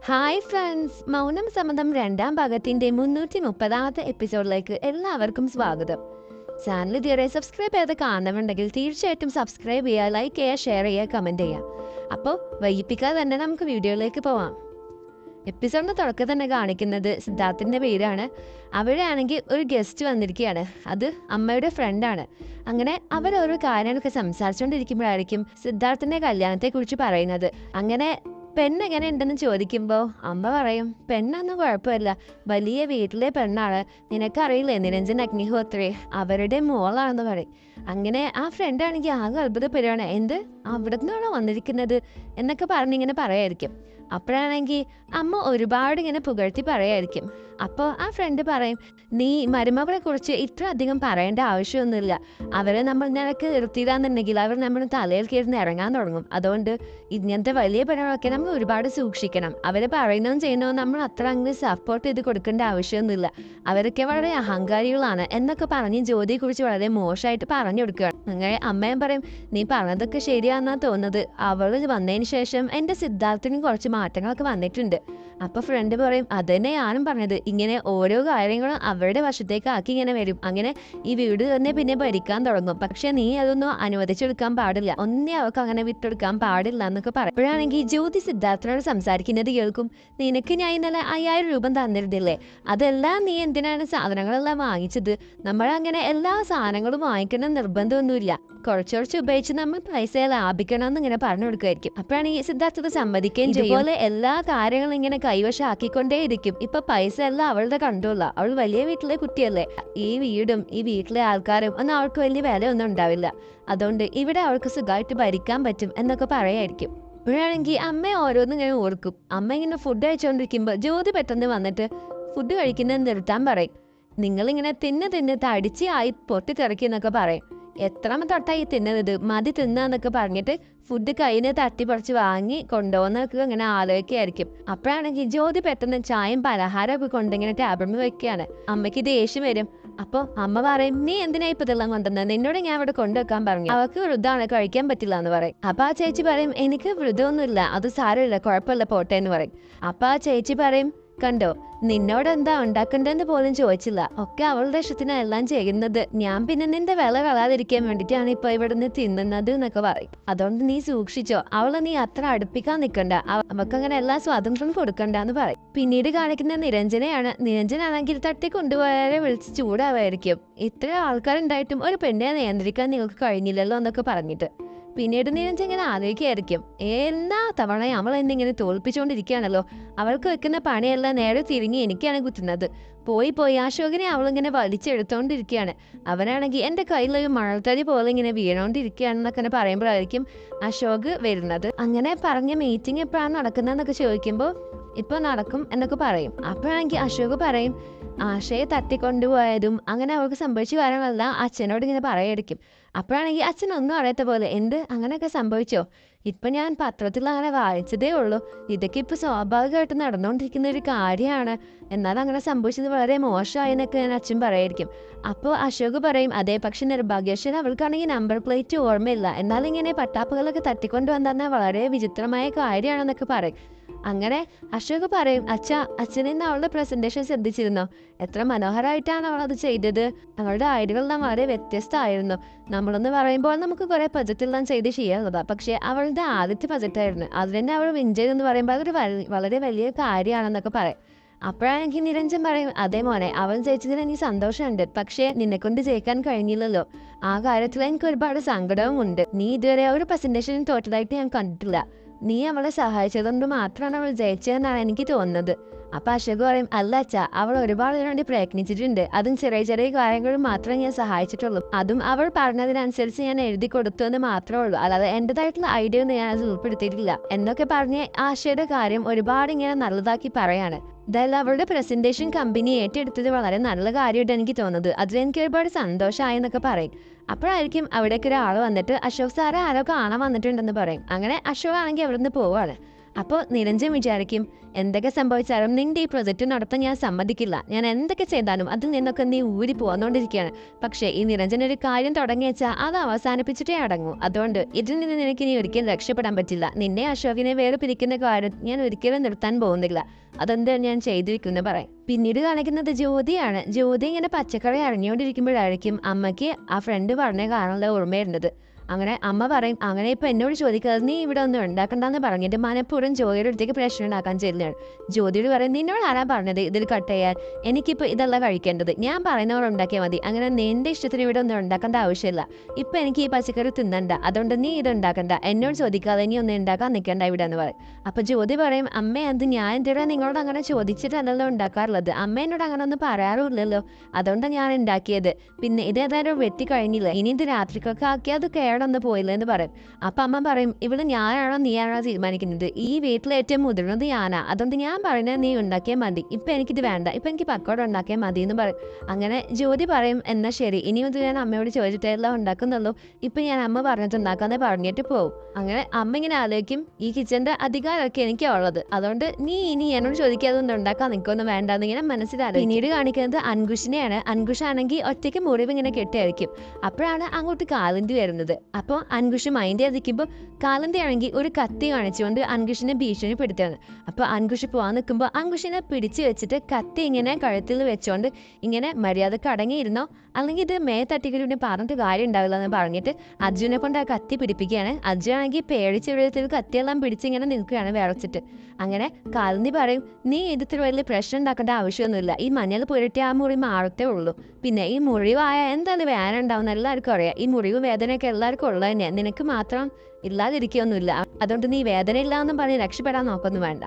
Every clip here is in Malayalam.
ഹായ് ഫ്രണ്ട്സ്, മൗനം സമ്മതം രണ്ടാം ഭാഗത്തിന്റെ 330ാമത്തെ എപ്പിസോഡിലേക്ക് എല്ലാവർക്കും സ്വാഗതം. ചാനൽ ഇതുവരെ സബ്സ്ക്രൈബ് ചെയ്ത് കാണുന്നുണ്ടെങ്കിൽ തീർച്ചയായിട്ടും സബ്സ്ക്രൈബ് ചെയ്യുക, ലൈക്ക് ചെയ്യുക, ഷെയർ ചെയ്യുക, കമൻറ്റ് ചെയ്യുക. അപ്പോൾ വൈകിപ്പിക്കാതെ തന്നെ നമുക്ക് വീഡിയോയിലേക്ക് പോവാം. എപ്പിസോഡിന്റെ തുടക്കം തന്നെ കാണിക്കുന്നത് സിദ്ധാർത്ഥിന്റെ പേരാണ്. അവിടെ ആണെങ്കിൽ ഒരു ഗസ്റ്റ് വന്നിരിക്കുകയാണ്. അത് അമ്മയുടെ ഫ്രണ്ടാണ്. അങ്ങനെ അവരോരോ കാര്യങ്ങളൊക്കെ സംസാരിച്ചുകൊണ്ടിരിക്കുമ്പോഴായിരിക്കും സിദ്ധാർത്ഥിന്റെ കല്യാണത്തെക്കുറിച്ച് പറയുന്നത്. അങ്ങനെ പെണ്ണെങ്ങനെ ഉണ്ടെന്ന് ചോദിക്കുമ്പോൾ അമ്മ പറയും, പെണ്ണൊന്നും കുഴപ്പമില്ല, വലിയ വീട്ടിലെ പെണ്ണാണ്, നിനക്കറിയില്ലേ നിരഞ്ജൻ അഗ്നിഹോത്രി, അവരുടെ മോളാണെന്ന് പറയും. അങ്ങനെ ആ ഫ്രണ്ടാണെങ്കിൽ ആകെ അത്ഭുതപ്പെടുകയാണ്. എന്ത്, അവിടെ നിന്നാണോ വന്നിരിക്കുന്നത് എന്നൊക്കെ പറഞ്ഞിങ്ങനെ പറയായിരിക്കും. അപ്പോഴാണെങ്കിൽ അമ്മ ഒരുപാട് ഇങ്ങനെ പുകഴ്ത്തി പറയായിരിക്കും. അപ്പോൾ ആ ഫ്രണ്ട് പറയും, നീ മരുമകളെ കുറിച്ച് ഇത്ര അധികം പറയേണ്ട ആവശ്യമൊന്നുമില്ല. അവരെ നമ്മൾ നിനക്ക് നിർത്തിയില്ലാന്നുണ്ടെങ്കിൽ അവർ നമ്മുടെ തലയിൽ കയറുന്ന ഇറങ്ങാൻ തുടങ്ങും. അതുകൊണ്ട് ഇങ്ങനത്തെ വലിയ പെണ്ണുകളൊക്കെ നമ്മൾ ഒരുപാട് സൂക്ഷിക്കണം. അവരെ പറയുന്നതും ചെയ്യുന്നതും നമ്മൾ അത്ര അങ്ങനെ സപ്പോർട്ട് ചെയ്ത് കൊടുക്കേണ്ട ആവശ്യമൊന്നുമില്ല. അവരൊക്കെ വളരെ അഹങ്കാരികളാണ് എന്നൊക്കെ പറഞ്ഞ് ജ്യോതിയെക്കുറിച്ച് വളരെ മോശമായിട്ട് പറഞ്ഞു കൊടുക്കുകയാണ്. അങ്ങനെ അമ്മയും പറയും, നീ പറഞ്ഞതൊക്കെ ശരിയാണെന്നാണ് തോന്നുന്നത്. അവൾ വന്നതിന് ശേഷം എൻ്റെ സിദ്ധാർത്ഥിനും കുറച്ച് മാറ്റങ്ങളൊക്കെ വന്നിട്ടുണ്ട്. അപ്പോൾ ഫ്രണ്ട് പറയും, അതന്നെ ഞാനും പറഞ്ഞത്, ഇങ്ങനെ ഓരോ കാര്യങ്ങളും അവരുടെ വശത്തേക്ക് ആക്കി ഇങ്ങനെ വരും. അങ്ങനെ ഈ വീട് തന്നെ പിന്നെ ഭരിക്കാൻ തുടങ്ങും. പക്ഷെ നീ അതൊന്നും അനുവദിച്ചെടുക്കാൻ പാടില്ല, ഒന്നേ അവർക്ക് അങ്ങനെ വിട്ടെടുക്കാൻ പാടില്ല എന്നൊക്കെ പറയും. അപ്പോഴാണെങ്കിൽ ജ്യോതി സിദ്ധാർത്ഥനോട് സംസാരിക്കുന്നത് കേൾക്കും. നിനക്ക് ഞാൻ ഇന്നലെ 5000 രൂപ തന്നിരുന്നില്ലേ, അതെല്ലാം നീ എന്തിനാണ് സാധനങ്ങളെല്ലാം വാങ്ങിച്ചത്? നമ്മളങ്ങനെ എല്ലാ സാധനങ്ങളും വാങ്ങിക്കണം നിർബന്ധമൊന്നുമില്ല, കുറച്ച് ഉപയോഗിച്ച് നമ്മൾ പൈസ ലാഭിക്കണം എന്ന് ഇങ്ങനെ പറഞ്ഞു കൊടുക്കുമായിരിക്കും. അപ്പോഴാണ് ഈ സിദ്ധാർത്ഥ സമ്മതിക്കുകയും ചെയ്യും. ഇതുപോലെ എല്ലാ കാര്യങ്ങളും ഇങ്ങനെ കൈവശാക്കിക്കൊണ്ടേ ഇരിക്കും. ഇപ്പൊ പൈസ എല്ലാം അവളുടെ കൺട്രോളാ. അവൾ വലിയ വീട്ടിലെ കുട്ടിയല്ലേ. ഈ വീടും ഈ വീട്ടിലെ ആൾക്കാരും ഒന്നും അവൾക്ക് വലിയ വില ഒന്നും ഉണ്ടാവില്ല. അതുകൊണ്ട് ഇവിടെ അവൾക്ക് സുഖമായിട്ട് ഭരിക്കാൻ പറ്റും എന്നൊക്കെ പറയായിരിക്കും. ഇപ്പോഴാണെങ്കിൽ അമ്മ ഓരോന്നും ഇങ്ങനെ ഓർക്കും. അമ്മ ഇങ്ങനെ ഫുഡ് കഴിച്ചുകൊണ്ടിരിക്കുമ്പോൾ ജ്യോതി പെട്ടെന്ന് വന്നിട്ട് ഫുഡ് കഴിക്കുന്നത് നിർത്താൻ പറയും. നിങ്ങളിങ്ങനെ തിന്ന് തടിച്ച് ആയി പൊട്ടിത്തെറിക്കും എന്നൊക്കെ പറയും. എത്രാമത്തെ തൊട്ടായി തിന്നത്, മതി തിന്നാന്നൊക്കെ പറഞ്ഞിട്ട് ഫുഡ് കയ്യിൽ നിന്ന് തട്ടിപ്പറിച്ച് വാങ്ങി കൊണ്ടുപോകുന്നൊക്കെ ഇങ്ങനെ ആലോചിക്കുകയായിരിക്കും. അപ്പോഴാണെങ്കിൽ ജ്യോതി പെട്ടെന്ന് ചായയും പലഹാരമൊക്കെ കൊണ്ടിങ്ങനെ ടേബിളിൽ വെക്കുകയാണ്. അമ്മയ്ക്ക് ദേഷ്യം വരും. അപ്പോൾ അമ്മ പറയും, നീ എന്തിനാ ഇപ്പൊ ഇതെല്ലാം കൊണ്ടുവന്നത്? നിന്നോട് ഞാൻ ഇവിടെ കൊണ്ടുവെക്കാൻ പറഞ്ഞു. അവർക്ക് വൃദ്ധമാണ്, കഴിക്കാൻ പറ്റില്ല എന്ന് പറയും. അപ്പൊ ആ ചേച്ചി പറയും, എനിക്ക് വൃദ്ധമൊന്നുമില്ല, അത് സാരമില്ല, കുഴപ്പമില്ല, പോട്ടെ എന്ന് പറയും. അപ്പൊ ആ ചേച്ചി പറയും, കണ്ടോ, നിന്നോട് എന്താ ഉണ്ടാക്കണ്ടെന്ന് പോലും ചോദിച്ചില്ല, ഒക്കെ അവളുടെ ഇഷ്ടത്തിന് എല്ലാം ചെയ്യുന്നത്. ഞാൻ പിന്നെ നിന്റെ വില കളയാതിരിക്കാൻ വേണ്ടിയിട്ടാണ് ഇപ്പൊ ഇവിടുന്ന് തിന്നുന്നത് എന്നൊക്കെ പറയും. അതുകൊണ്ട് നീ സൂക്ഷിച്ചോ, അവളെ നീ അത്ര അടുപ്പിക്കാൻ നിൽക്കണ്ട, അവക്കങ്ങനെ എല്ലാ സ്വാതന്ത്ര്യം കൊടുക്കണ്ടെന്ന് പറയും. പിന്നീട് കാണിക്കുന്ന നിരഞ്ജനെയാണ്. നിരഞ്ജനാണെങ്കിൽ തട്ടി കൊണ്ടുപോയാലെ വിളിച്ച് ചൂടാവായിരിക്കും. ഇത്ര ആൾക്കാരുണ്ടായിട്ടും ഒരു പെണ്ണെ നിയന്ത്രിക്കാൻ നിങ്ങൾക്ക് കഴിഞ്ഞില്ലല്ലോ എന്നൊക്കെ പറഞ്ഞിട്ട്. പിന്നീട് നിരഞ്ജൻ ഇങ്ങനെ ആലോചിക്കായിരിക്കും, എല്ലാ തവണയും അവൾ എന്നിങ്ങനെ തോൽപ്പിച്ചുകൊണ്ടിരിക്കുകയാണല്ലോ, അവൾക്ക് വെക്കുന്ന പണിയെല്ലാം നേരെ തിരിഞ്ഞ് എനിക്കാണ് കുത്തുന്നത്. പോയി അശോകനെ അവളിങ്ങനെ വലിച്ചെടുത്തോണ്ടിരിക്കുകയാണ്. അവനാണെങ്കിൽ എൻ്റെ കയ്യിലൊരു മഴത്തരി പോലെ ഇങ്ങനെ വീണോണ്ടിരിക്കുകയാണെന്നൊക്കെ പറയുമ്പോഴായിരിക്കും അശോക് വരുന്നത്. അങ്ങനെ പറഞ്ഞ മീറ്റിംഗ് എപ്പോഴാണ് നടക്കുന്നതെന്നൊക്കെ ചോദിക്കുമ്പോൾ ഇപ്പൊ നടക്കും എന്നൊക്കെ പറയും. അപ്പോഴാണെങ്കിൽ അശോക് പറയും, ആശയെ തട്ടിക്കൊണ്ടുപോയതും അങ്ങനെ അവൾക്ക് സംഭവിച്ച കാര്യങ്ങളെല്ലാം അച്ഛനോട് ഇങ്ങനെ പറയായിരിക്കും. അപ്പോഴാണെങ്കിൽ അച്ഛനൊന്നും അറിയാത്ത പോലെ, എന്ത്, അങ്ങനെയൊക്കെ സംഭവിച്ചോ? ഇപ്പൊ ഞാൻ പത്രത്തിൽ അങ്ങനെ വായിച്ചതേ ഉള്ളൂ, ഇതൊക്കെ ഇപ്പൊ സ്വാഭാവികമായിട്ട് നടന്നുകൊണ്ടിരിക്കുന്ന ഒരു കാര്യമാണ്, എന്നാൽ അങ്ങനെ സംഭവിച്ചത് വളരെ മോശമായി എന്നൊക്കെ ഞാൻ അച്ഛൻ പറയായിരിക്കും. അപ്പോൾ അശോക് പറയും, അതേ, പക്ഷെ നിർഭാഗ്യവശാൽ അവൾക്കാണെങ്കിൽ നമ്പർ പ്ലേറ്റ് ഓർമ്മയില്ല, എന്നാൽ ഇങ്ങനെ പട്ടാപ്പുകളൊക്കെ തട്ടിക്കൊണ്ടു വന്നാൽ വളരെ വിചിത്രമായ കാര്യമാണെന്നൊക്കെ പറയും. അങ്ങനെ അശോക് പറയും, അച്ഛനിന്ന് അവളുടെ പ്രസന്റേഷൻ ശ്രദ്ധിച്ചിരുന്നോ? എത്ര മനോഹരമായിട്ടാണ് അവൾ അത് ചെയ്തത്. അവളുടെ ഐഡിയകളെല്ലാം വളരെ വ്യത്യസ്തമായിരുന്നു. നമ്മളെന്ന് പറയുമ്പോൾ നമുക്ക് കുറെ പ്രൊജക്റ്റെല്ലാം ചെയ്ത് ചെയ്യാനുള്ളതാ, പക്ഷെ അവളുടെ ആദ്യത്തെ പ്രൊജക്റ്റായിരുന്നു, അത് തന്നെ അവൾ വിൻ ചെയ്തെന്ന് പറയുമ്പോൾ അതൊരു വളരെ വലിയ കാര്യമാണെന്നൊക്കെ പറയും. അപ്പോഴാണെങ്കിൽ നിരഞ്ജൻ പറയും, അതേ മോനെ, അവൻ ജയിച്ചതിന് എനിക്ക് സന്തോഷമുണ്ട്, പക്ഷേ നിന്നെക്കൊണ്ട് ജയിക്കാൻ കഴിഞ്ഞില്ലല്ലോ. ആ കാര്യത്തിൽ എനിക്ക് ഒരുപാട് സങ്കടവും ഉണ്ട്. നീ ഇതുവരെ ഒരു പ്രസന്റേഷൻ തോറ്റതായിട്ട് ഞാൻ കണ്ടിട്ടില്ല. നീ അവളെ സഹായിച്ചതുകൊണ്ട് മാത്രമാണ് അവൾ ജയിച്ചതെന്നാണ് എനിക്ക് തോന്നുന്നത്. അപ്പൊ അശോക് പറയും, അല്ല അച്ഛാ, അവൾ ഒരുപാട് വേണ്ടി പ്രയത്നിച്ചിട്ടുണ്ട്, അതും ചെറിയ കാര്യങ്ങൾ മാത്രമേ ഞാൻ സഹായിച്ചിട്ടുള്ളൂ. അതും അവൾ പറഞ്ഞതിനനുസരിച്ച് ഞാൻ എഴുതി കൊടുത്തു എന്ന് മാത്രമേ ഉള്ളൂ, അല്ലാതെ എന്റേതായിട്ടുള്ള ഐഡിയ ഒന്നും ഞാൻ അത് ഉൾപ്പെടുത്തിയിട്ടില്ല എന്നൊക്കെ പറഞ്ഞ് ആശയുടെ കാര്യം ഒരുപാട് ഇങ്ങനെ നല്ലതാക്കി പറയാണ്. എന്തായാലും അവളുടെ പ്രസന്റേഷൻ കമ്പനി ഏറ്റെടുത്തത് വളരെ നല്ല കാര്യമായിട്ട് എനിക്ക് തോന്നുന്നത്, അതിലെനിക്ക് ഒരുപാട് സന്തോഷമായി എന്നൊക്കെ പറയും. അപ്പോഴായിരിക്കും അവിടേക്ക് ഒരാൾ വന്നിട്ട്, അശോക് സാറെ ആരോ കാണാൻ വന്നിട്ടുണ്ടെന്ന് പറയും. അങ്ങനെ അശോക് ആണെങ്കിൽ അവിടെ നിന്ന് പോവാണ്. അപ്പോൾ നിരഞ്ജൻ വിചാരിക്കും, എന്തൊക്കെ സംഭവിച്ചാലും നിന്റെ ഈ പ്രൊജക്റ്റ് നടത്താൻ ഞാൻ സമ്മതിക്കില്ല. ഞാൻ എന്തൊക്കെ ചെയ്താലും അതിൽ നിന്നൊക്കെ നീ ഊരി പോന്നുകൊണ്ടിരിക്കുകയാണ്. പക്ഷേ ഈ നിരഞ്ജൻ ഒരു കാര്യം തുടങ്ങി വെച്ചാൽ അത് അവസാനിപ്പിച്ചിട്ടേ അടങ്ങൂ. അതുകൊണ്ട് ഇതിൽ നിന്ന് നിനക്ക് ഇനി ഒരിക്കലും രക്ഷപ്പെടാൻ പറ്റില്ല. നിന്നെ അശോകിനെ വേർപിരിക്കുന്ന കാര്യം ഞാൻ ഒരിക്കലും നിർത്താൻ പോകുന്നില്ല. അതെന്താണ് ഞാൻ ചെയ്തിരിക്കുന്നത് പറയാം. പിന്നീട് കാണിക്കുന്നത് ജ്യോതിയാണ്. ജ്യോതി ഇങ്ങനെ പച്ചക്കറി അറിഞ്ഞുകൊണ്ടിരിക്കുമ്പോഴായിരിക്കും അമ്മയ്ക്ക് ആ ഫ്രണ്ട് പറഞ്ഞ കാരണമുള്ള ഓർമ്മ വരുന്നത്. അങ്ങനെ അമ്മ പറയും, അങ്ങനെ ഇപ്പം എന്നോട് ചോദിക്കാതെ നീ ഇവിടെ ഒന്നും ഉണ്ടാക്കണ്ടെന്ന് പറഞ്ഞിട്ട് മനഃപൂർവ്വം ജ്യോതിയുടെ അടുത്തേക്ക് പ്രശ്നം ഉണ്ടാക്കാൻ ചെല്ലുകയാണ്. ജ്യോതിയോട് പറയും, നിന്നോട് ആരാ പറഞ്ഞത് ഇതിൽ കട്ട് ചെയ്യാൻ? എനിക്കിപ്പോൾ ഇതല്ല കഴിക്കേണ്ടത്, ഞാൻ പറയുന്നവർ ഉണ്ടാക്കിയാൽ മതി. അങ്ങനെ നിന്റെ ഇഷ്ടത്തിന് ഇവിടെ ഒന്നും ഉണ്ടാക്കേണ്ട ആവശ്യമില്ല. ഇപ്പം എനിക്ക് ഈ പച്ചക്കറി തിന്നണ്ട, അതുകൊണ്ട് നീ ഇത് ഉണ്ടാക്കണ്ട, എന്നോട് ചോദിക്കാതെ നീ ഒന്നും ഉണ്ടാക്കാൻ നിൽക്കണ്ട ഇവിടെ എന്ന് പറയും. അപ്പോൾ ജ്യോതി പറയും, അമ്മ അത് ഞാൻ എന്തിനാ നിങ്ങളോട് അങ്ങനെ ചോദിച്ചിട്ടല്ലല്ലോ ഉണ്ടാക്കാറുള്ളത്, അമ്മ എന്നോട് അങ്ങനെ ഒന്നും പറയാറുമില്ലല്ലോ, അതുകൊണ്ടാണ് ഞാൻ ഉണ്ടാക്കിയത്. പിന്നെ ഇതേതായാലും വെട്ടി കഴിഞ്ഞില്ല, ഇനി ഇത് രാത്രിക്കൊക്കെ ആക്കി അത് കേടൊന്ന് പോയില്ല എന്ന് പറയും. അപ്പം അമ്മ പറയും, ഇവിടെ ഞാനാണോ നീയാണോ തീരുമാനിക്കുന്നത്? ഈ വീട്ടിൽ ഏറ്റവും മുതിർന്നത് ഞാനാ, അതുകൊണ്ട് ഞാൻ പറയുന്നത് നീ ഉണ്ടാക്കിയാൽ മതി. ഇപ്പം എനിക്കിത് വേണ്ട, ഇപ്പം എനിക്ക് പക്കോട ഉണ്ടാക്കിയാൽ മതി എന്ന് പറയും. അങ്ങനെ ജ്യോതി പറയും, എന്നാൽ ശരി, ഇനിയും ഇത് ഞാൻ അമ്മയോട് ചോദിച്ചിട്ടെല്ലാം ഉണ്ടാക്കുന്നുള്ളൂ, ഇപ്പം ഞാൻ അമ്മ പറഞ്ഞിട്ട് ഉണ്ടാക്കാന്ന് പറഞ്ഞിട്ട് പോകും. അങ്ങനെ അമ്മ ഇങ്ങനെ ആലോചിക്കും, ഈ കിച്ചൻ്റെ അധികാരമൊക്കെ എനിക്കാ ഉള്ളത്, അതുകൊണ്ട് നീ ഇനി എന്നോട് ചോദിക്കാതെ ഒന്നും ഉണ്ടാക്കാൻ നിൽക്കൊന്നും വേണ്ടെന്ന് ഇങ്ങനെ മനസ്സിലാകും. പിന്നീട് കാണിക്കുന്നത് അൻകുഷിനെയാണ്. അൻകുഷാണെങ്കിൽ ഒറ്റയ്ക്ക് മുറിവ് ഇങ്ങനെ കെട്ടിയായിരിക്കും. അപ്പോഴാണ് അങ്ങോട്ട് കാലന്തി വരുന്നത്. അപ്പോൾ അൻകുഷ് മൈൻഡ് ചെയ്തിരിക്കുമ്പോൾ കാലന്തി ആണെങ്കിൽ ഒരു കത്തി കാണിച്ചുകൊണ്ട് അൻകുഷിനെ ഭീഷണിപ്പെടുത്തുകയാണ്. അപ്പോൾ അൻകുഷ് പോകാൻ നിൽക്കുമ്പോൾ അൻകുഷിനെ പിടിച്ചു വെച്ചിട്ട് കത്തി ഇങ്ങനെ കഴുത്തിൽ വെച്ചുകൊണ്ട് ഇങ്ങനെ മര്യാദക്ക് അടങ്ങിയിരുന്നോ, അല്ലെങ്കിൽ ഇത് തട്ടിക്കൂടി പറഞ്ഞിട്ട് കാര്യം ഉണ്ടാവില്ല എന്ന് പറഞ്ഞിട്ട് അർജുനെ കൊണ്ട് ആ കത്തി പിടിപ്പിക്കുകയാണ്. അർജുൻ ആണെങ്കിൽ പേടിച്ച വിധത്തിൽ കത്തിയെല്ലാം പിടിച്ചിങ്ങനെ നിൽക്കുകയാണ് വിറച്ചിട്ട്. അങ്ങനെ കാലന്തി പറയും, നീ ഇതിൽ വലിയ പ്രശ്നം ഉണ്ടാക്കേണ്ട ആവശ്യമൊന്നുമില്ല, ഈ മഞ്ഞൾ പുരട്ടി ആ മുറി മാറത്തേ ഉള്ളൂ. പിന്നെ ഈ മുറിവായ എന്തായാലും വേദന ഉണ്ടാവുന്ന എല്ലാവർക്കും അറിയാം, ഈ മുറിവ് വേദനയൊക്കെ എല്ലാവർക്കും ഉള്ളത് തന്നെയാണ്, നിനക്ക് മാത്രം ഇല്ലാതിരിക്കുകയൊന്നുമില്ല, അതുകൊണ്ട് നീ വേദന ഇല്ലാന്നും പറഞ്ഞ് രക്ഷപ്പെടാൻ നോക്കൊന്നും വേണ്ട.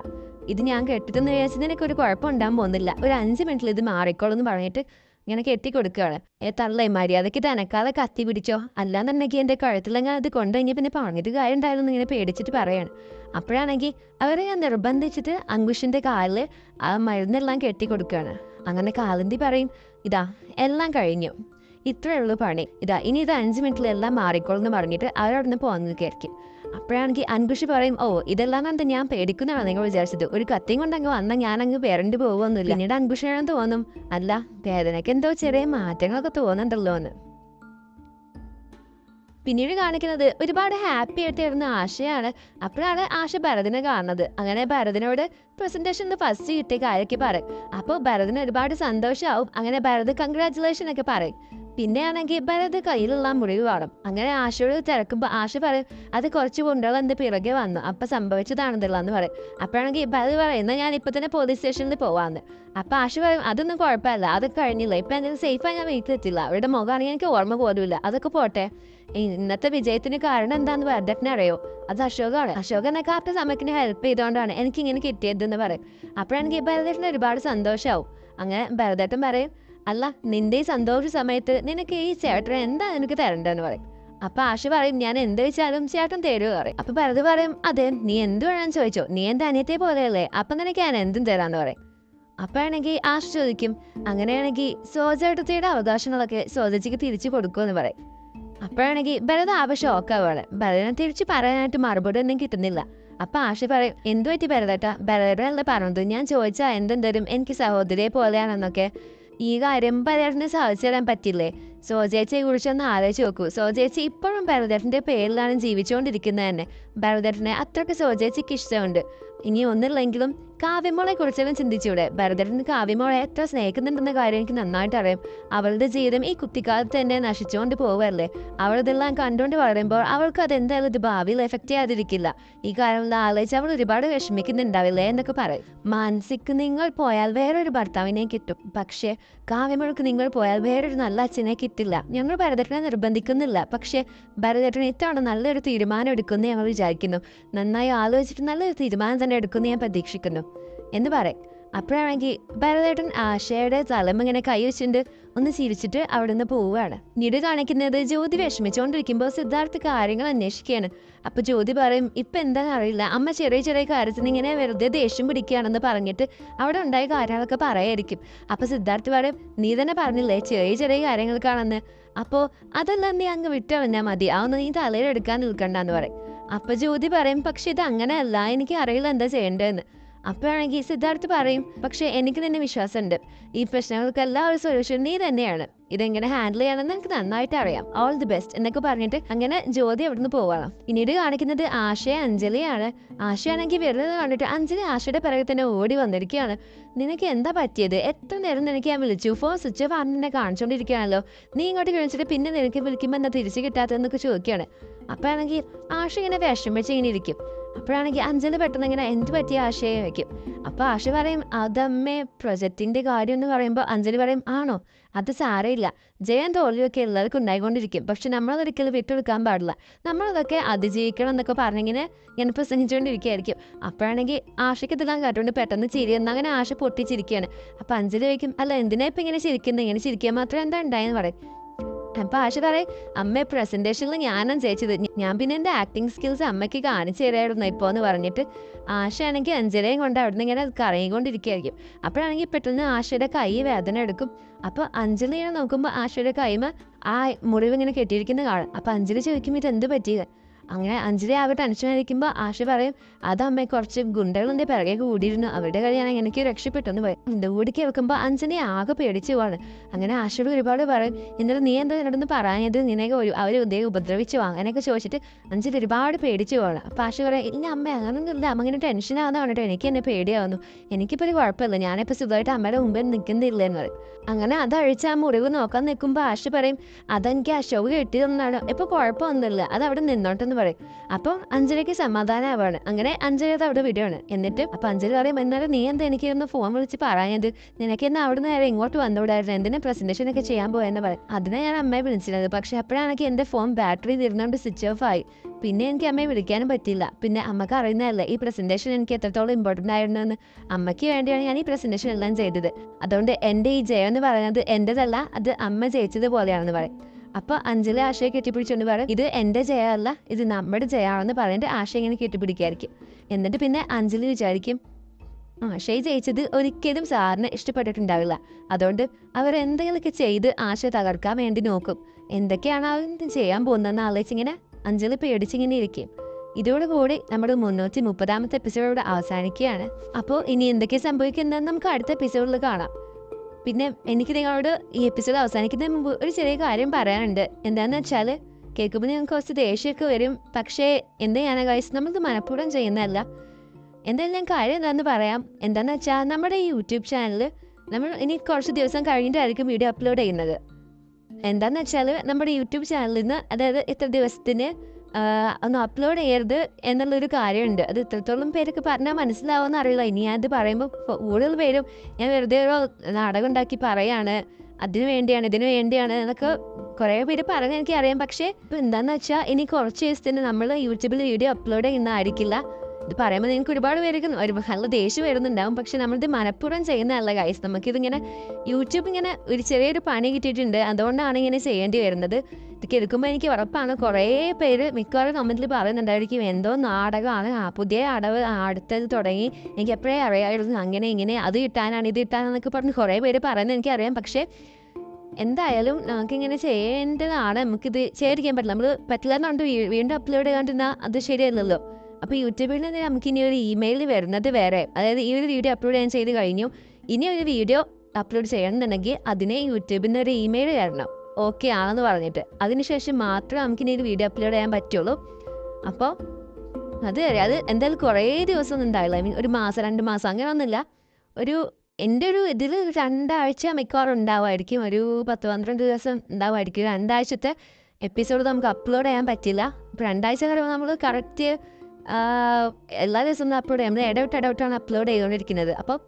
ഇത് ഞാൻ കെട്ടിട്ടെന്ന് വിചാരിച്ച് നിനക്ക് ഒരു കുഴപ്പം ഉണ്ടാകാൻ പോകുന്നില്ല, ഒരു 5 മിനിറ്റിൽ ഇത് മാറിക്കോളൂ എന്ന് പറഞ്ഞിട്ട് ഇങ്ങനെ കെട്ടിക്കൊടുക്കുകയാണ്. തള്ളേ, മര്യാദയ്ക്ക് തനക്കാതെ കത്തി പിടിച്ചോ, അല്ലാന്നുണ്ടെങ്കിൽ എൻ്റെ കഴുത്തിലെങ്കിൽ അത് കൊണ്ടുകഴിഞ്ഞാൽ പിന്നെ പറഞ്ഞിട്ട് കാര്യം ഉണ്ടായിരുന്നു ഇങ്ങനെ പേടിച്ചിട്ട് പറയാണ്. അപ്പോഴാണെങ്കിൽ അവരെ ഞാൻ നിർബന്ധിച്ചിട്ട് അങ്കുഷിൻ്റെ കാലിൽ ആ മരുന്നെല്ലാം കെട്ടിക്കൊടുക്കുകയാണ്. അങ്ങനെ കാലന്തി പറയും, ഇതാ എല്ലാം കഴിഞ്ഞു, ഇത്രയേ ഉള്ളൂ പണി, ഇതാ ഇനി ഇത് 5 മിനിറ്റിൽ എല്ലാം മാറിക്കോളൂ എന്ന് പറഞ്ഞിട്ട് അവരവിടുന്ന് പോകുന്നത് കയറിക്കും. അപ്പോഴാണെങ്കിൽ അൻകുഷ് പറയും, ഓ ഇതെല്ലാം എന്താ ഞാൻ പേടിക്കുന്നതാണ് നിങ്ങൾ വിചാരിച്ചത്, ഒരു കത്തിയും കൊണ്ടങ്ങ് വന്നാൽ ഞാനങ്ങ് പേരണ്ട് പോകുമൊന്നുമില്ല. പിന്നീട് അൻകുഷിനാണെന്ന് തോന്നും, അല്ല വേദനയ്ക്ക് എന്തോ ചെറിയ മാറ്റങ്ങളൊക്കെ തോന്നുന്നുണ്ടല്ലോ എന്ന്. പിന്നീട് കാണിക്കുന്നത് ഒരുപാട് ഹാപ്പി ആയിട്ടിരുന്ന ആശയാണ്. അപ്പോഴാണ് ആശ ഭരതിനെ കാണുന്നത്. അങ്ങനെ ഭരതിനോട് പ്രസന്റേഷനിൽ ഫസ്റ്റ് കിട്ടിയ കാര്യമൊക്കെ പറയും. അപ്പോൾ ഭരതിന് ഒരുപാട് സന്തോഷമാവും. അങ്ങനെ ഭരത് കൺഗ്രാറ്റുലേഷൻ ഒക്കെ പറയും. പിന്നെയാണെങ്കിൽ ഭരത് കയ്യിലുള്ള മുറിവ് കാണും. അങ്ങനെ ആശയോട് തിരക്കുമ്പോൾ ആശ പറയും, അത് കുറച്ച് കുണ്ടകൾ എൻ്റെ പിറകെ വന്നു, അപ്പം സംഭവിച്ചതാണെന്നല്ല എന്ന് പറയും. അപ്പോഴാണെങ്കിൽ ഭരത് പറയും, എന്നാൽ ഞാൻ ഇപ്പം തന്നെ പോലീസ് സ്റ്റേഷനിൽ പോവാന്ന്. അപ്പം ആശ പറയും, അതൊന്നും കുഴപ്പമില്ല, അതൊക്കെ കഴിഞ്ഞില്ല, ഇപ്പം എന്തെങ്കിലും സേഫായി ഞാൻ വീട്ടിലെത്തില്ല, അവരുടെ മുഖമാണെങ്കിൽ എനിക്ക് ഓർമ്മ പോലുമില്ല, അതൊക്കെ പോട്ടെ. ഇന്നത്തെ വിജയത്തിന് കാരണം എന്താണെന്ന് ഭരതേട്ടനെ അറിയോ? അത് അശോകാണ്. അശോകനെ കറക്റ്റ് സമയത്തിന് ഹെൽപ്പ് ചെയ്തുകൊണ്ടാണ് എനിക്കിങ്ങനെ കിട്ടിയതെന്ന് പറയും. അപ്പോഴാണെങ്കിൽ ഭരതേട്ടന് ഒരുപാട് സന്തോഷമാവും. അങ്ങനെ ഭരതേട്ടൻ പറയും, അല്ല നിന്റെ ഈ സന്തോഷ സമയത്ത് നിനക്ക് ഈ ചേട്ടൻ എന്താ എനിക്ക് തരണ്ടെന്ന് പറയും. അപ്പൊ ആശ പറയും, ഞാൻ എന്ത് വെച്ചാലും ചേട്ടൻ തരുമോ പറയും. അപ്പൊ ഭരത് പറയും, അതെ നീ എന്ത് വേണമെന്ന് ചോദിച്ചോ, നീ എൻ്റെ അനിയത്തെ പോലെയല്ലേ, അപ്പം നിനക്ക് ഞാൻ എന്തും തരാന്ന് പറയും. അപ്പോഴാണെങ്കിൽ ആശ ചോദിക്കും, അങ്ങനെയാണെങ്കിൽ സോജേട്ടത്തിയുടെ അവകാശങ്ങളൊക്കെ സോജച്ചിക്ക് തിരിച്ചു കൊടുക്കുമെന്ന് പറയും. അപ്പോഴാണെങ്കിൽ ഭരത് ആകെ ഷോക്കാവാണ്. ഭരതനെ തിരിച്ച് പറയാനായിട്ട് മറുപടി ഒന്നും കിട്ടുന്നില്ല. അപ്പൊ ആശ പറയും, എന്തു പറ്റി ഭരതേട്ടാ? ഭരതനല്ലേ പറഞ്ഞത് ഞാൻ ചോദിച്ചാൽ എന്തെന്തരും എനിക്ക് സഹോദരിയെ പോലെയാണെന്നൊക്കെ. ഈ കാര്യം ഭരതേട്ടന് സാധിച്ചു തരാൻ പറ്റില്ലേ? സോജേച്ചിയെ കുറിച്ചൊന്ന് ആലോചിച്ച് നോക്കൂ. സോജേച്ചി ഇപ്പോഴും ഭരതേട്ടൻ്റെ പേരിലാണ് ജീവിച്ചുകൊണ്ടിരിക്കുന്നത് തന്നെ. ഭരതേട്ടനെ അത്രയ്ക്ക് സോജേച്ചിക്ക് ഇഷ്ടമുണ്ട്. ഇനി ഒന്നില്ലെങ്കിലും കാവ്യമോളെ കുറിച്ചെല്ലാം ചിന്തിച്ചൂടെ? ഭരതേട്ടന് കാവ്യമോളെ എത്ര സ്നേഹിക്കുന്നുണ്ടെന്ന കാര്യം എനിക്ക് നന്നായിട്ട് അറിയാം. അവളുടെ ജീവിതം ഈ കുട്ടിക്കാലത്ത് തന്നെ നശിച്ചുകൊണ്ട് പോവല്ലേ. അവളിതെല്ലാം കണ്ടുകൊണ്ട് വളരുമ്പോൾ അവൾക്ക് അതെന്തായാലും ഇത് ഭാവിയിൽ എഫക്റ്റ് ചെയ്യാതിരിക്കില്ല. ഈ കാര്യമുള്ള ആലോചിച്ച് അവൾ ഒരുപാട് വിഷമിക്കുന്നുണ്ടാവില്ലേ എന്നൊക്കെ പറയും. മാനസിക്ക് നിങ്ങൾ പോയാൽ വേറൊരു ഭർത്താവിനെ കിട്ടും, പക്ഷേ കാവ്യമോൾക്ക് നിങ്ങൾ പോയാൽ വേറൊരു നല്ല അച്ഛനെ കിട്ടില്ല. ഞങ്ങൾ ഭരതേട്ടനെ നിർബന്ധിക്കുന്നില്ല, പക്ഷേ ഭരതേട്ടൻ ഇത്തവണ നല്ലൊരു തീരുമാനം എടുക്കുമെന്ന് ഞങ്ങൾ വിചാരിക്കുന്നു. നന്നായി ആലോചിച്ചിട്ട് നല്ലൊരു തീരുമാനം തന്നെ എടുക്കുമെന്ന് ഞാൻ പ്രതീക്ഷിക്കുന്നു എന്ന് പറയും. അപ്പോഴാണെങ്കിൽ ഭരതേട്ടൻ ആശയുടെ തലം ഇങ്ങനെ കൈ വെച്ചിട്ട് ഒന്ന് ചിരിച്ചിട്ട് അവിടെ നിന്ന് പോവുകയാണ്. നിട് കാണിക്കുന്നത് ജ്യോതി വിഷമിച്ചുകൊണ്ടിരിക്കുമ്പോൾ സിദ്ധാർത്ഥ് കാര്യങ്ങൾ അന്വേഷിക്കുകയാണ്. അപ്പൊ ജ്യോതി പറയും, ഇപ്പം എന്താണെന്ന് അറിയില്ല, അമ്മ ചെറിയ ചെറിയ കാര്യത്തിന് ഇങ്ങനെ വെറുതെ ദേഷ്യം പിടിക്കുകയാണെന്ന് പറഞ്ഞിട്ട് അവിടെ ഉണ്ടായ കാര്യങ്ങളൊക്കെ പറയായിരിക്കും. അപ്പൊ സിദ്ധാർത്ഥ് പറയും, നീ തന്നെ പറഞ്ഞില്ലേ ചെറിയ ചെറിയ കാര്യങ്ങൾക്കാണെന്ന്, അപ്പോൾ അതെല്ലാം നീ അങ്ങ് വിട്ടറിഞ്ഞാൽ മതി, അതൊന്നും നീ തലയിലെടുക്കാൻ നിൽക്കണ്ടെന്ന് പറയും. അപ്പം ജ്യോതി പറയും, പക്ഷെ ഇത് അങ്ങനെയല്ല, എനിക്ക് അറിയില്ല എന്താ ചെയ്യേണ്ടതെന്ന്. അപ്പോഴാണെങ്കിൽ സിദ്ധാർത്ഥ് പറയും, പക്ഷെ എനിക്ക് നിന്നെ വിശ്വാസമുണ്ട്, ഈ പ്രശ്നങ്ങൾക്കെല്ലാം ഒരു സൊല്യൂഷൻ നീ തന്നെയാണ്, ഇതെങ്ങനെ ഹാൻഡിൽ ചെയ്യണമെന്ന് എനിക്ക് നന്നായിട്ട് അറിയാം, ഓൾ ദി ബെസ്റ്റ് എന്നൊക്കെ പറഞ്ഞിട്ട് അങ്ങനെ ജ്യോതി അവിടുന്ന് പോവാണ്. പിന്നീട് കാണിക്കുന്നത് ആശയെ അഞ്ജലിയാണ്. ആശയാണെങ്കിൽ വെറുതെ കണ്ടിട്ട് അഞ്ജലി ആശയുടെ പിറകെ തന്നെ ഓടി വന്നിരിക്കുകയാണ്. നിനക്ക് എന്താ പറ്റിയത്? എത്ര നേരം നിനക്ക് ഞാൻ വിളിച്ചു, ഫോൺ സ്വിച്ച് ഓഫ് ആണെന്നെ കാണിച്ചുകൊണ്ടിരിക്കുകയാണല്ലോ, നീ ഇങ്ങോട്ട് വിളിച്ചിട്ട് പിന്നെ നിനക്ക് വിളിക്കുമ്പോൾ എന്താ തിരിച്ച് കിട്ടാത്തതെന്നൊക്കെ ചോദിക്കുകയാണ്. അപ്പോഴാണെങ്കിൽ ആശ ഇങ്ങനെ വിഷമിച്ച് ഇങ്ങനെ ഇരിക്കും. അപ്പോഴാണെങ്കിൽ അഞ്ജലി പെട്ടെന്ന് ഇങ്ങനെ എന്ത് പറ്റിയ ആശയെ വയ്ക്കും. അപ്പോൾ ആശ പറയും, അതമ്മേ പ്രൊജക്റ്റിൻ്റെ കാര്യം എന്ന് പറയുമ്പോൾ അഞ്ജലി പറയും, ആണോ, അത് സാരമില്ല, ജയം തോൽവിയൊക്കെ എല്ലാവർക്കും ഉണ്ടായിക്കൊണ്ടിരിക്കും, പക്ഷെ നമ്മളതൊരിക്കലും വിട്ടുകൊടുക്കാൻ പാടില്ല, നമ്മളതൊക്കെ അതിജീവിക്കണം എന്നൊക്കെ പറഞ്ഞിങ്ങനെ ഇങ്ങനെ പ്രസംഗിച്ചുകൊണ്ടിരിക്കുകയായിരിക്കും. അപ്പോഴാണെങ്കിൽ ആശയ്ക്ക് ഇതെല്ലാം കേട്ടുകൊണ്ട് പെട്ടെന്ന് ചിരി എന്ന് അങ്ങനെ ആശ പൊട്ടിച്ചിരിക്കുകയാണ്. അപ്പം അഞ്ജലി ചോദിക്കും, അല്ല എന്തിനാ ഇപ്പം ഇങ്ങനെ ചിരിക്കുന്നത്, ഇങ്ങനെ ചിരിക്കാൻ മാത്രം എന്താ ഉണ്ടായെന്ന് പറയും. അപ്പം ആശ പറയും, അമ്മ പ്രസൻറ്റേഷനിൽ ഞാനാണ് ജയിച്ചത്, ഞാൻ പിന്നെ എൻ്റെ ആക്ടിങ് സ്കിൽസ് അമ്മയ്ക്ക് കാണിച്ചു തരായിരുന്നു ഇപ്പോൾ എന്ന് പറഞ്ഞിട്ട് ആശയാണെങ്കിൽ അഞ്ജലിയും കൊണ്ട് അവിടെ നിന്ന് ഇങ്ങനെ കറങ്ങിക്കൊണ്ടിരിക്കുകയായിരിക്കും. അപ്പോഴാണെങ്കിൽ പെട്ടെന്ന് ആശയുടെ കൈ വേദന എടുക്കും. അപ്പോൾ അഞ്ജലിയെ നോക്കുമ്പോൾ ആശയുടെ കൈമ ആ മുറിവ് ഇങ്ങനെ കെട്ടിയിരിക്കുന്ന കാണും. അപ്പോൾ അഞ്ജലി ചോദിക്കും, ഇത് എന്ത് പറ്റിയത്? അങ്ങനെ അഞ്ജലി ആകെ ടെൻഷനായിരിക്കുമ്പോൾ ആശ പറയും, അതമ്മ കുറച്ച് ഗുണ്ടകളുടെ പിറകെ കൂടിയിരുന്നു, അവരുടെ കഴിയാണ് എനിക്ക് രക്ഷപ്പെട്ടെന്ന് പറയും. ഇത് കൂടി കേൾക്കുമ്പോൾ അഞ്ജലി ആകെ പേടിച്ചു പോവാണ്. അങ്ങനെ ആശയോട് ഒരുപാട് പറയും, എന്നിട്ട് നീ എന്താ എന്നോടൊന്ന് പറയാഞ്ഞത്, നിനക്ക് അവർ ഇതേ ഉപദ്രവിച്ചു അങ്ങനെയൊക്കെ ചോദിച്ചിട്ട് അഞ്ജലി ഒരുപാട് പേടിച്ചു പോവാണ്. അപ്പോൾ ആശ പറയും, ഇല്ല അമ്മ അങ്ങനൊന്നും ഇല്ല, അമ്മ ഇങ്ങനെ ടെൻഷനാകുന്ന പറഞ്ഞിട്ട് എനിക്ക് എന്നെ പേടിയാവുന്നു, എനിക്കിപ്പോൾ ഒരു കുഴപ്പമില്ല, ഞാനിപ്പോൾ സുഖമായിട്ട് അമ്മയുടെ മുമ്പിൽ നിൽക്കുന്നില്ല എന്ന് പറയും. അങ്ങനെ അതഴിച്ച് ആ മുറിവ് നോക്കാൻ നിൽക്കുമ്പോൾ ആശ പറയും, അതെനിക്ക് അശോക് കെട്ടിയതൊന്നാണ്, ഇപ്പോൾ കുഴപ്പമൊന്നുമില്ല, അത് അവിടെ നിന്നോട്ടെന്ന് പറയും. അപ്പം അഞ്ജലിക്ക് സമാധാനമാവാണ്. അങ്ങനെ അഞ്ജലി അത് അവിടെ വിടുകയാണ്. എന്നിട്ട് അപ്പം അഞ്ജലി പറയും, എന്നാലും നീ എന്താ എനിക്ക് ഒന്ന് ഫോൺ വിളിച്ച് പറയാഞ്ഞത്, നിനക്ക് എന്നാൽ അവിടെ നിന്ന് നേരെ ഇങ്ങോട്ട് വന്നുകൂടായിരുന്നു, എന്തിനാ പ്രസന്റേഷൻ ഒക്കെ ചെയ്യാൻ പോയെന്ന് പറയും. അതിനെ ഞാൻ അമ്മയെ വിളിച്ചിരുന്നത്, പക്ഷെ അപ്പോഴാണെങ്കിൽ എൻ്റെ ഫോൺ ബാറ്ററി തീർന്നുകൊണ്ട് സ്വിച്ച് ഓഫ് ആയി, പിന്നെ എനിക്ക് അമ്മയെ വിളിക്കാനും പറ്റില്ല. പിന്നെ അമ്മക്ക് അറിയുന്നതല്ലേ ഈ പ്രസന്റേഷൻ എനിക്ക് എത്രത്തോളം ഇമ്പോർട്ടൻ്റ് ആയിരുന്നു എന്ന്. അമ്മയ്ക്ക് വേണ്ടിയാണ് ഞാൻ ഈ പ്രസന്റേഷൻ എല്ലാം ചെയ്തത്, അതുകൊണ്ട് എൻ്റെ ഈ ജയം എന്ന് പറയുന്നത് എൻ്റെതല്ല, അത് അമ്മ ജയിച്ചതുപോലെയാണെന്ന് പറയും. അപ്പോൾ അഞ്ജലി ആശയെ കെട്ടിപ്പിടിച്ചുകൊണ്ട് പറയും, ഇത് എൻ്റെ ജയമല്ല, ഇത് നമ്മുടെ ജയമാണെന്ന് പറഞ്ഞിട്ട് ആശയ ഇങ്ങനെ കെട്ടിപ്പിടിക്കായിരിക്കും. എന്നിട്ട് പിന്നെ അഞ്ജലി വിചാരിക്കും, ആശയെ ജയിച്ചത് ഒരിക്കലും സാറിന് ഇഷ്ടപ്പെട്ടിട്ടുണ്ടാവില്ല, അതുകൊണ്ട് അവരെന്തെങ്കിലുമൊക്കെ ചെയ്ത് ആശയെ തകർക്കാൻ വേണ്ടി നോക്കും, എന്തൊക്കെയാണ് അവർ ചെയ്യാൻ പോകുന്നതെന്ന് ആലോചിച്ചിങ്ങനെ അഞ്ജലി പേടിച്ചിങ്ങനെ ഇരിക്കും. ഇതോടുകൂടി നമ്മുടെ 330ാമത്തെ എപ്പിസോഡ് അവസാനിക്കുകയാണ്. അപ്പോൾ ഇനി എന്തൊക്കെ സംഭവിക്കുന്നതെന്ന് നമുക്ക് അടുത്ത എപ്പിസോഡിൽ കാണാം. പിന്നെ എനിക്ക് നിങ്ങളോട് ഈ എപ്പിസോഡ് അവസാനിക്കുന്നതിന് മുമ്പ് ഒരു ചെറിയ കാര്യം പറയാനുണ്ട്. എന്താണെന്ന് വെച്ചാൽ കേൾക്കുമ്പോൾ നിങ്ങൾക്ക് കുറച്ച് ദേഷ്യമൊക്കെ വരും, പക്ഷേ എന്ത് ചെയ്യാനാ ഗൈസ്, നമ്മളിത് മനഃപൂർവ്വം ചെയ്യുന്നതല്ല. എന്തായാലും ഞാൻ കാര്യം എന്താണെന്ന് പറയാം. എന്താണെന്ന് വെച്ചാൽ നമ്മുടെ ഈ യൂട്യൂബ് ചാനൽ നമ്മൾ ഇനി കുറച്ച് ദിവസം കഴിഞ്ഞിട്ടായിരിക്കും വീഡിയോ അപ്ലോഡ് ചെയ്യുന്നത്. എന്താണെന്ന് വെച്ചാൽ നമ്മുടെ യൂട്യൂബ് ചാനലിൽ നിന്ന്, അതായത് ഇത്ര ദിവസത്തിന് ഒന്ന് അപ്ലോഡ് ചെയ്യരുത് എന്നുള്ളൊരു കാര്യമുണ്ട്. അത് ഇത്രത്തോളം പേരൊക്കെ പറഞ്ഞാൽ മനസ്സിലാവുമെന്ന് അറിയില്ല. ഇനി ഞാനത് പറയുമ്പോൾ കൂടുതൽ പേരും ഞാൻ വെറുതെ ഒരു നാടകം ഉണ്ടാക്കി പറയാണ്, അതിനു വേണ്ടിയാണ് ഇതിനു വേണ്ടിയാണ് എന്നൊക്കെ കുറേ പേര് പറഞ്ഞ് എനിക്കറിയാം. പക്ഷേ ഇപ്പം എന്താണെന്ന് വെച്ചാൽ ഇനി കുറച്ച് ദിവസത്തിന് നമ്മൾ യൂട്യൂബിൽ വീഡിയോ അപ്ലോഡ് ചെയ്യുന്നതായിരിക്കില്ല. ഇത് പറയുമ്പോൾ നിങ്ങൾക്ക് ഒരുപാട് പേർക്ക് നല്ല ദേഷ്യം വരുന്നുണ്ടാവും, പക്ഷെ നമ്മളിത് മനഃപൂർവ്വം ചെയ്യുന്നതല്ല ഗൈസ്. നമുക്കിതിങ്ങനെ യൂട്യൂബ് ഇങ്ങനെ ഒരു ചെറിയൊരു പണി കിട്ടിയിട്ടുണ്ട്, അതുകൊണ്ടാണ് ഇങ്ങനെ ചെയ്യേണ്ടി വരുന്നത്. ഇത് കേൾക്കുമ്പോൾ എനിക്ക് ഉറപ്പാണ് കുറേ പേര് മിക്കവാറും കമൻറ്റിൽ പറയുന്നുണ്ടായിരിക്കും, എന്തോ നാടകമാണ്, പുതിയ അടവ് അടുത്തത് തുടങ്ങി, എനിക്ക് എപ്പോഴേ അറിയാമായിരുന്നു, അങ്ങനെ ഇങ്ങനെ അത് കിട്ടാനാണ് ഇത് കിട്ടാനെന്നൊക്കെ പറഞ്ഞ് കുറേ പേര് പറയുന്നത് എനിക്കറിയാം. പക്ഷേ എന്തായാലും നമുക്കിങ്ങനെ ചെയ്യേണ്ടതാണ്, നമുക്കിത് ചെയ്യാതിരിക്കാൻ പറ്റില്ല. നമ്മൾ പറ്റില്ല എന്നുകൊണ്ട് വീണ്ടും അപ്ലോഡ് ചെയ്യാണ്ടിരുന്നാൽ അത് ശരിയല്ലല്ലോ. അപ്പോൾ യൂട്യൂബിൽ നിന്ന് നമുക്ക് ഇനി ഒരു ഇമെയിൽ വരുന്നത് വേറെ, അതായത് ഈ ഒരു വീഡിയോ അപ്ലോഡ് ചെയ്യാൻ ചെയ്ത് കഴിഞ്ഞു, ഇനി ഒരു വീഡിയോ അപ്ലോഡ് ചെയ്യണമെന്നുണ്ടെങ്കിൽ അതിനെ യൂട്യൂബിൽ നിന്ന് ഒരു ഇമെയിൽ വരണം, ഓക്കെ ആണെന്ന് പറഞ്ഞിട്ട്. അതിനുശേഷം മാത്രമേ നമുക്കിനി ഒരു വീഡിയോ അപ്ലോഡ് ചെയ്യാൻ പറ്റുള്ളൂ. അപ്പോൾ അത് എന്തായാലും കുറേ ദിവസമൊന്നും ഉണ്ടാവില്ല, ഐ മീൻ ഒരു മാസം 2 മാസം അങ്ങനെയൊന്നുമില്ല. എൻ്റെ ഒരു ഇതിൽ 2 ആഴ്ച മിക്കവാറും ഉണ്ടാവുമായിരിക്കും, ഒരു 10-12 ദിവസം ഉണ്ടാവുമായിരിക്കും. 2 ആഴ്ചത്തെ എപ്പിസോഡ് നമുക്ക് അപ്ലോഡ് ചെയ്യാൻ പറ്റില്ല. ഇപ്പോൾ 2 ആഴ്ച കഴിയുമ്പോൾ നമ്മൾ കറക്റ്റ് എല്ലാ ദിവസവും അപ്ലോഡ് ചെയ്യാം, നമ്മൾ ഇടവിട്ടാണ് അപ്ലോഡ് ചെയ്തുകൊണ്ടിരിക്കുന്നത്. അപ്പോൾ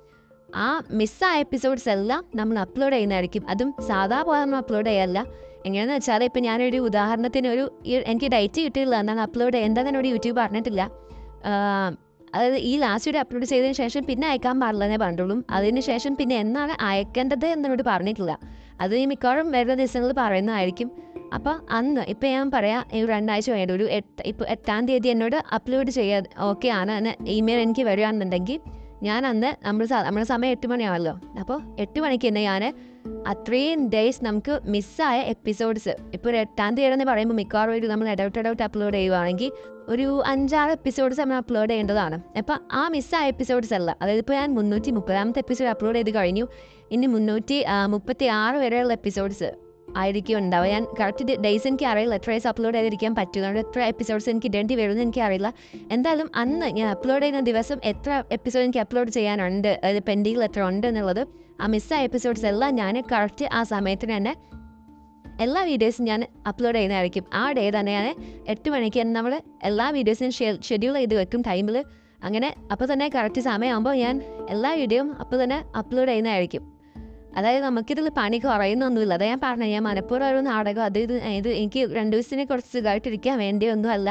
ആ മിസ്സായ എപ്പിസോഡ്സ് എല്ലാം നമ്മൾ അപ്ലോഡ് ചെയ്യുന്നതായിരിക്കും. അതും സാധാ പോലെ നമ്മൾ അപ്ലോഡ് ചെയ്യല്ല. എങ്ങനെയാണെന്ന് വെച്ചാൽ ഇപ്പം ഞാനൊരു ഉദാഹരണത്തിന് എനിക്ക് ഡേറ്റ് കിട്ടിയില്ല, എന്താണ് അപ്ലോഡ് എന്താണെന്ന് എന്നോട് യൂട്യൂബ് പറഞ്ഞിട്ടില്ല. അതായത് ഈ ലാസ്റ്റ് വീഡിയോ അപ്ലോഡ് ചെയ്തതിന് ശേഷം പിന്നെ അയക്കാൻ പാടില്ലെന്നേ പറഞ്ഞുള്ളൂ. അതിന് ശേഷം പിന്നെ എന്നാണ് അയക്കേണ്ടത് എന്നോട് പറഞ്ഞിട്ടില്ല. അത് ഈ മിക്കവാറും വരുന്ന ദിവസങ്ങളിൽ പറയുന്നതായിരിക്കും. അപ്പോൾ അന്ന് ഇപ്പം ഞാൻ പറയാം, ഈ 2 ആഴ്ച കഴിഞ്ഞിട്ട് ഇപ്പോൾ 8-ാം തീയതി എന്നോട് അപ്ലോഡ് ചെയ്യാൻ ഓക്കെ ആണ് എന്ന് ഇമെയിൽ എനിക്ക് വരികയാണെന്നുണ്ടെങ്കിൽ ഞാൻ അന്ന് നമ്മുടെ സമയം 8 മണിയാണല്ലോ, അപ്പോൾ 8 മണിക്ക് തന്നെ ഞാൻ അത്രയും ഡേയ്സ് നമുക്ക് മിസ്സായ എപ്പിസോഡ്സ്, ഇപ്പോൾ ഒരു 8-ാം തീയതി എന്ന് പറയുമ്പോൾ മിക്കവാറും നമ്മൾ ഇടവിട്ട് അപ്ലോഡ് ചെയ്യുവാണെങ്കിൽ ഒരു 5-6 എപ്പിസോഡ്സ് നമ്മൾ അപ്ലോഡ് ചെയ്യേണ്ടതാണ്. അപ്പോൾ ആ മിസ്സായ എപ്പിസോഡ്സ് അല്ല, അതായത് ഇപ്പോൾ ഞാൻ 330ാമത്തെ എപ്പിസോഡ് അപ്ലോഡ് ചെയ്ത് കഴിഞ്ഞു. ഇനി 336 വരെയുള്ള എപ്പിസോഡ്സ് ആയിരിക്കും ഉണ്ടാവുക. ഞാൻ കറക്റ്റ് ഡേയ്സ് എനിക്ക് അറിയില്ല, എത്ര ഡേയ്സ് അപ്ലോഡ് ചെയ്തിരിക്കാൻ പറ്റും, അതുകൊണ്ട് എത്ര എപ്പിസോഡ്സ് എനിക്ക് ഇടേണ്ടി വരുമെന്ന് എനിക്ക് അറിയില്ല. എന്തായാലും അന്ന് ഞാൻ അപ്ലോഡ് ചെയ്യുന്ന ദിവസം എത്ര എപ്പിസോഡ് എനിക്ക് അപ്ലോഡ് ചെയ്യാനുണ്ട്, അതായത് പെൻഡിങ്ങിൽ എത്ര ഉണ്ട് എന്നുള്ളത്, ആ മിസ്സായ എപ്പിസോഡ്സ് എല്ലാം ഞാൻ കറക്റ്റ് ആ സമയത്തിന് തന്നെ എല്ലാ വീഡിയോസും ഞാൻ അപ്ലോഡ് ചെയ്യുന്നതായിരിക്കും. ആ ഡേ തന്നെ ഞാൻ 8 മണിക്ക് നമ്മൾ എല്ലാ വീഡിയോസും ഷെഡ്യൂൾ ചെയ്ത് വെക്കും ടൈമിൽ. അങ്ങനെ അപ്പോൾ തന്നെ കറക്റ്റ് സമയമാകുമ്പോൾ ഞാൻ എല്ലാ വീഡിയോയും അപ്പോൾ തന്നെ അപ്ലോഡ് ചെയ്യുന്നതായിരിക്കും. അതായത് നമുക്കിതിൽ പണി കുറയുന്നൊന്നുമില്ല. അതായത് ഞാൻ പറഞ്ഞു, ഞാൻ മനഃപൂർവ്വം ഒരു നാടകം ഇത് എനിക്ക് 2 ദിവസത്തിന് കുറച്ച് സുഖമായിട്ടിരിക്കാൻ വേണ്ടിയൊന്നും അല്ല.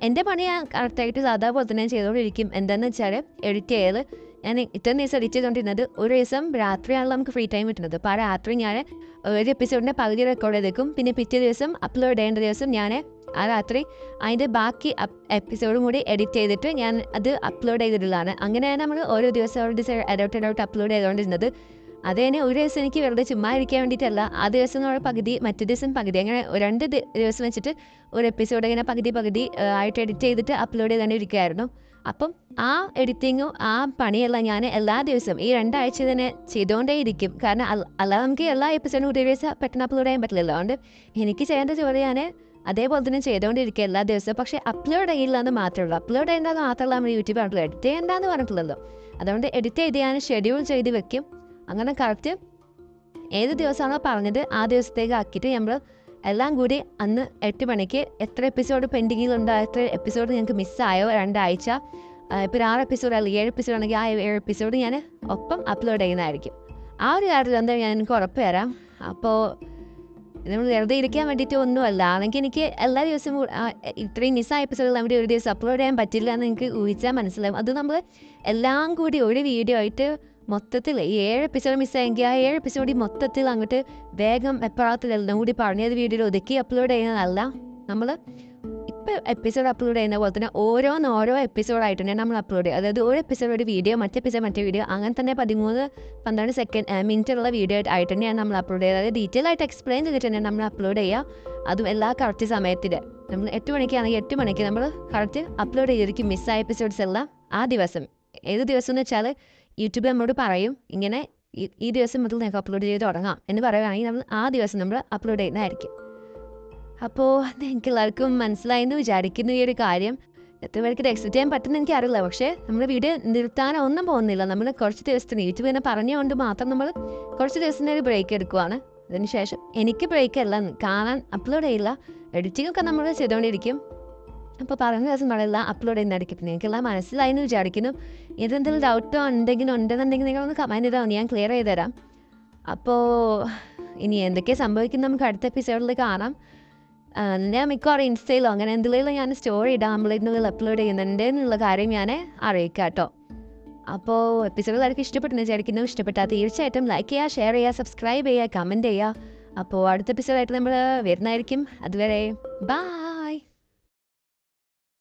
എൻ്റെ പണി ഞാൻ കറക്റ്റായിട്ട് സാധാ പോലെ തന്നെ ചെയ്തുകൊണ്ടിരിക്കും. എന്താണെന്ന് വെച്ചാൽ എഡിറ്റ് ചെയ്ത് ഞാൻ ഇത്രയും ദിവസം എഡിറ്റ് ചെയ്തുകൊണ്ടിരുന്നത്, ഒരു ദിവസം രാത്രിയാണല്ലോ നമുക്ക് ഫ്രീ ടൈം കിട്ടുന്നത്. അപ്പോൾ ആ രാത്രി ഞാൻ ഒരു എപ്പിസോഡിൻ്റെ പകുതി റെക്കോർഡ് ചെയ്തേക്കും. പിന്നെ പിറ്റേ ദിവസം അപ്ലോഡ് ചെയ്യേണ്ട ദിവസം ഞാൻ ആ രാത്രി അതിൻ്റെ ബാക്കി എപ്പിസോഡും കൂടി എഡിറ്റ് ചെയ്തിട്ട് ഞാൻ അത് അപ്ലോഡ് ചെയ്തിട്ടുള്ളതാണ്. അങ്ങനെയാണ് നമ്മൾ ഓരോ ദിവസം എഡൗട്ട് അപ്ലോഡ് ചെയ്തുകൊണ്ടിരുന്നത്. അതേനെ ഒരു ദിവസം എനിക്ക് വെറുതെ ചുമ്മാ ഇരിക്കാൻ വേണ്ടിയിട്ടല്ല, ആ ദിവസം നമ്മൾ പകുതി മറ്റു ദിവസം പകുതി, അങ്ങനെ 2 ദിവസം വെച്ചിട്ട് ഒരു എപ്പിസോഡ് ഇങ്ങനെ പകുതി ആയിട്ട് എഡിറ്റ് ചെയ്തിട്ട് അപ്ലോഡ് ചെയ്തുകൊണ്ടിരിക്കുകയായിരുന്നു. അപ്പം ആ എഡിറ്റിങ്ങും ആ പണിയെല്ലാം ഞാൻ എല്ലാ ദിവസവും ഈ 2 ആഴ്ച തന്നെ ചെയ്തുകൊണ്ടേ ഇരിക്കും. കാരണം അല്ലാതെ നമുക്ക് എല്ലാ എപ്പിസോഡും ഒരു ദിവസം പെട്ടെന്ന് അപ്ലോഡ് ചെയ്യാൻ പറ്റില്ലല്ലോ. അതുകൊണ്ട് എനിക്ക് ചെയ്യേണ്ട ജോലി ഞാൻ അതേപോലെ തന്നെ ചെയ്തുകൊണ്ടിരിക്കുക എല്ലാ ദിവസവും. പക്ഷേ അപ്ലോഡ് ചെയ്യില്ല എന്ന് മാത്രമേ ഉള്ളൂ. അപ്ലോഡ് ചെയ്യേണ്ടത് മാത്രമല്ല നമ്മൾ യൂട്യൂബ് പറഞ്ഞിട്ടുള്ളൂ, എഡിറ്റ് ചെയ്യേണ്ടെന്ന് പറഞ്ഞിട്ടുള്ളല്ലോ. അതുകൊണ്ട് എഡിറ്റ് ചെയ്ത് ഞാൻ ഷെഡ്യൂൾ ചെയ്ത് വെക്കും. അങ്ങനെ കറക്റ്റ് ഏത് ദിവസമാണോ പറഞ്ഞത് ആ ദിവസത്തേക്ക് ആക്കിയിട്ട് നമ്മൾ എല്ലാം കൂടി അന്ന് 8 മണിക്ക് എത്ര എപ്പിസോഡ് പെൻഡിങ്ങിലുണ്ടോ, എത്ര എപ്പിസോഡ് ഞങ്ങൾക്ക് മിസ്സായോ 2 ആഴ്ച, ഇപ്പോൾ 6 എപ്പിസോഡ് അല്ലെങ്കിൽ 7 എപ്പിസോഡ് ആണെങ്കിൽ ആ 7 എപ്പിസോഡ് ഞാൻ ഒപ്പം അപ്ലോഡ് ചെയ്യുന്നതായിരിക്കും. ആ ഒരു കാര്യത്തിൽ എന്താ ഞാൻ എനിക്ക് ഉറപ്പ് തരാം. അപ്പോൾ നമ്മൾ വെറുതെ ഇരിക്കാൻ വേണ്ടിയിട്ട് ഒന്നുമല്ല. ആണെങ്കിൽ എനിക്ക് എല്ലാ ദിവസവും ഇത്രയും മിസ്സായ എപ്പിസോഡിൽ നമ്മുടെ ഒരു ദിവസം അപ്ലോഡ് ചെയ്യാൻ പറ്റില്ല എന്ന് എനിക്ക് ഊഹിച്ചാൽ മനസ്സിലാവും. അത് നമ്മൾ എല്ലാം കൂടി ഒരു വീഡിയോ ആയിട്ട് മൊത്തത്തിൽ 7 എപ്പിസോഡ് മിസ്സായെങ്കിൽ ആ 7 എപ്പിസോഡ് മൊത്തത്തിൽ അങ്ങോട്ട് വേഗം എപ്പോഴാത്തിലെല്ലാം കൂടി പറഞ്ഞത് വീഡിയോയിൽ ഒതുക്കി അപ്ലോഡ് ചെയ്യുന്നതല്ല. നമ്മൾ ഇപ്പോൾ എപ്പിസോഡ് അപ്ലോഡ് ചെയ്യുന്ന പോലെ തന്നെ ഓരോ എപ്പിസോഡായിട്ട് തന്നെ നമ്മൾ അപ്ലോഡ് ചെയ്യുക. അതായത് ഒരു എപ്പിസോഡ് ഒരു വീഡിയോ, മറ്റേ വീഡിയോ, അങ്ങനെ തന്നെ 13-12 മിനിറ്റുള്ള വീഡിയോ ആയിട്ട് തന്നെയാണ് നമ്മൾ അപ്ലോഡ് ചെയ്യുക. അതായത് ഡീറ്റെയിൽ ആയിട്ട് എക്സ്പ്ലെയിൻ ചെയ്തിട്ട് തന്നെ നമ്മൾ അപ്ലോഡ് ചെയ്യുക. അതും എല്ലാ കറക്റ്റ് സമയത്തിൽ നമ്മൾ 8 മണിക്കാണെങ്കിൽ 8 മണിക്ക് നമ്മൾ കറക്റ്റ് അപ്ലോഡ് ചെയ്തിരിക്കും മിസ്സായ എപ്പിസോഡ്സ് എല്ലാം ആ ദിവസം. ഏത് ദിവസം എന്ന് വെച്ചാൽ യൂട്യൂബ് നമ്മളോട് പറയും, ഇങ്ങനെ ഈ ദിവസം മുതൽ നിങ്ങൾക്ക് അപ്ലോഡ് ചെയ്ത് തുടങ്ങാം എന്ന് പറയുകയാണെങ്കിൽ നമ്മൾ ആ ദിവസം നമ്മൾ അപ്ലോഡ് ചെയ്യുന്നതായിരിക്കും. അപ്പോൾ നിങ്ങൾക്ക് എല്ലാവർക്കും മനസ്സിലായെന്ന് വിചാരിക്കുന്നു ഈ ഒരു കാര്യം. എത്ര പേർക്ക് ഇത് എക്സെപ്റ്റ് ചെയ്യാൻ പറ്റുമെന്ന് എനിക്കറിയില്ല. പക്ഷേ നമ്മൾ വീഡിയോ നിർത്താനൊന്നും പോകുന്നില്ല. നമ്മൾ കുറച്ച് ദിവസത്തിന് യൂട്യൂബ് തന്നെ പറഞ്ഞുകൊണ്ട് മാത്രം നമ്മൾ കുറച്ച് ദിവസത്തിന് ഒരു ബ്രേക്ക് എടുക്കുവാണ്. അതിനുശേഷം എനിക്ക് ബ്രേക്ക് അല്ല, കാണാൻ അപ്ലോഡ് ചെയ്യില്ല, എഡിറ്റിങ്ങൊക്കെ നമ്മൾ ചെയ്തുകൊണ്ടിരിക്കും. അപ്പോൾ പറഞ്ഞ ദിവസം നമ്മളെല്ലാം അപ്ലോഡ് ചെയ്യുന്നതായിരിക്കും. പിന്നെ എനിക്കെല്ലാം മനസ്സിലായെന്ന് വിചാരിക്കുന്നു. ഇതെന്തെങ്കിലും ഡൗട്ടോ ഉണ്ടെന്നുണ്ടെങ്കിൽ നിങ്ങളൊന്ന് കമൻറ്റ് ചെയ്താൽ ഞാൻ ക്ലിയർ ചെയ്ത് തരാം. അപ്പോൾ ഇനി എന്തൊക്കെ സംഭവിക്കും നമുക്ക് അടുത്ത എപ്പിസോഡിൽ കാണാം. ഞാൻ മിക്കവാറും ഇൻസ്റ്റയിലോ അങ്ങനെ എന്തെങ്കിലും ഞാൻ സ്റ്റോറി ഇടാം, നമ്മളിതിനുള്ളിൽ അപ്ലോഡ് ചെയ്യുന്നുണ്ട് എന്നുള്ള കാര്യം ഞാൻ അറിയിക്കാം കേട്ടോ. അപ്പോൾ എപ്പിസോഡ് എല്ലാവർക്കും ഇഷ്ടപ്പെട്ടെന്ന് വിചാരിക്കുന്നു. ഇഷ്ടപ്പെട്ടാൽ തീർച്ചയായിട്ടും ലൈക്ക് ചെയ്യുക, ഷെയർ ചെയ്യുക, സബ്സ്ക്രൈബ് ചെയ്യുക, കമൻറ്റ് ചെയ്യുക. അപ്പോൾ അടുത്ത എപ്പിസോഡായിട്ട് നമ്മൾ വരുന്നതായിരിക്കും. അതുവരെ ബൈ.